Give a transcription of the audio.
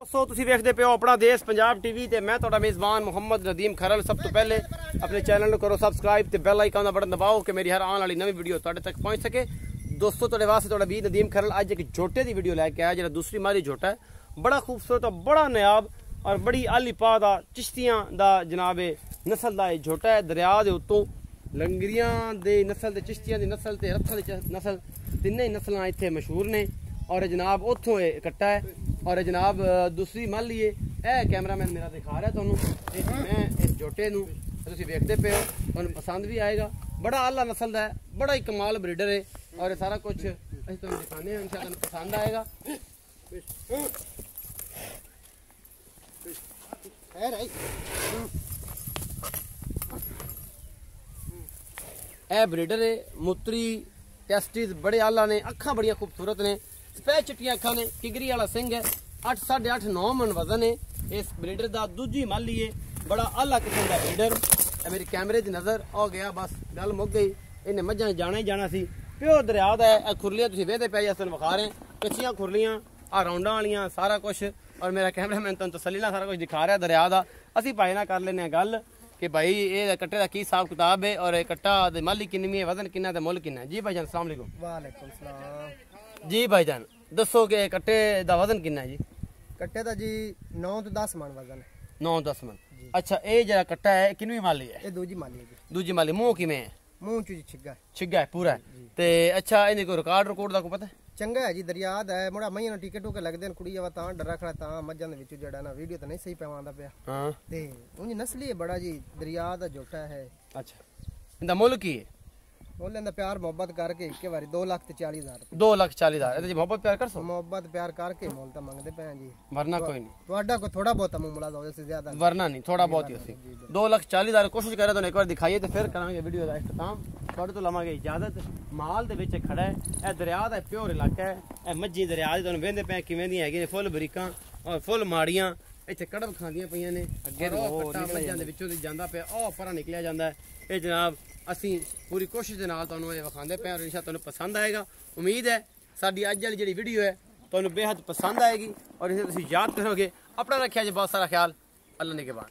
दोस्तों तुसीं वेखदे पे हो अपना देश पंजाब टीवी ते मैं तुहाडा मेज़बान मुहम्मद नदीम खरल। सब तो पहले अपने चैनल को करो सबसक्राइब ते बेल आइकन का बटन दबाओ कि मेरी हर आने वाली नवी वीडियो तुहाडे तक पहुंच सके। दोस्तों तुहाडे वास्ते तुहाडा भी नदीम खरल अज एक झोटे की वीडियो लैके आया, जो दूसरी मारी झोटा है, बड़ा खूबसूरत और बड़ा नायाब और बड़ी आली पा दा चिश्तियां दा जनाब नस्ल का झोटा है। दरिया के उत्तों लंगरियां दे नस्ल ते चिश्तियां दी नस्ल ते रथा दी नस्ल तिन्ने नस्ल इत्थे मशहूर ने। और जनाब उतों कट्टा है और जनाब दूसरी मान लीए यह कैमरामैन मेरा दिखा रहा है तुहानू। मैं इस झोटे नूं तुसीं वेखदे पे हो, तुहानू पसंद भी आएगा। बड़ा आला नस्ल का है, बड़ा ही कमाल ब्रीडर है और सारा कुछ असीं तुहानू दिखाने हैं, इंशाअल्लाह तुहानू पसंद आएगा। ए ब्रीडर है, मुतरी टेस्टिस बड़े आला ने, अखा बड़िया खूबसूरत ने, सफेद चिट्टियां अखा ने, किगरी वाला सिंह है, 8 साढ़े 8 9 मन वजन है इस ब्रीडर का। दूजी माली है, बड़ा आला किस्म का ब्रीडर। मेरी कैमरे की नज़र आ गया, बस गल मुक गई। इन्हें मझा जाना ही जाना सी। प्योर दरिया का है। खुरलियां तुसीं वेखदे पे अस विखा रहे हैं, कच्चियां खुरलियां आ राउंडा वालियां सारा कुछ। और मेरा कैमरामैन तुहानू तसल्ली नाल सारा कुछ दिखा रहा दरिया का। असीं भाई नाल कर लेने गल कि भाई ये कट्टे का की हिसाब किताब है और कट्टा दे माली किन्नी है, वजन किन्ना, मुल किन्ना है। जी भाईजान अस्सलाम वालेकुम। वालेकुम सलाम। जी भाईजान दसो कि कट्टे का वजन किन्ना है जी? कट्टे का जी 9 तो 10 मन वजन है। 9-10 मन। अच्छा ये जरा कट्टा है किन्नी माली है? ये दूजी माली है जी। दूजी माली। मुंह किमें है? मुंह च जी छिग्गा है। छिग्गा है पूरा ते। अच्छा इन्हें कोई रिकॉर्ड का कोई पता है? चंगा है जी, दरिया दा है। मुड़ा मईयां टिके टुके लगदे न, कुड़ी आवा तां डरा खड़ा तां मज्जां दे विच जड़ा ना वीडियो तो नहीं सही पैवांदा पिया। हां ते उंज नस्ली है बड़ा जी, दरिया दा झोटा है। अच्छा इंदा मुल की है? बोले ना प्यार मोहब्बत करके एक बारी 2,40,000 2,40,000। ਇਹਦੇ ਮੁਹੱਬਤ प्यार कर सो? मोहब्बत प्यार करके मोल तो मंगदे पे हैं जी, वरना कोई नहीं। ਤੁਹਾਡਾ को थोड़ा बहुत मुंह मुला दो से ज्यादा वरना नहीं, थोड़ा बहुत ही होती। 2,40,000 कोशिश करे तो एक बार दिखाइए तो फिर करांगे वीडियो का इख्तिताम। थोड़े तो लवांगे इजाजत। माल दे विच खड़ा है, यह दरिया का प्योर इलाका है। यह मज्जी दरिया तुहानू वेंदे पे किवें दी हैगी, फुल बरीकां और फुल माड़ियां इत्थे कड़ब खांदियां पईयां ने। अगे कट्टा मज्जां दे विचों दी जांदा पिया, ओ परा निकलिया जांदा है। ये जनाब असी पूरी कोशिश के नाल तुहानू विखांदे पे और इंशाअल्लाह तुहानू पसंद आएगा। उम्मीद है साडी अज वाली जिहड़ी वीडियो है तुहानू बेहद पसंद आएगी और इसे तुसीं याद करोगे। अपना रखिया जी बहुत सारा ख्याल। अल्लाह ने के बाद।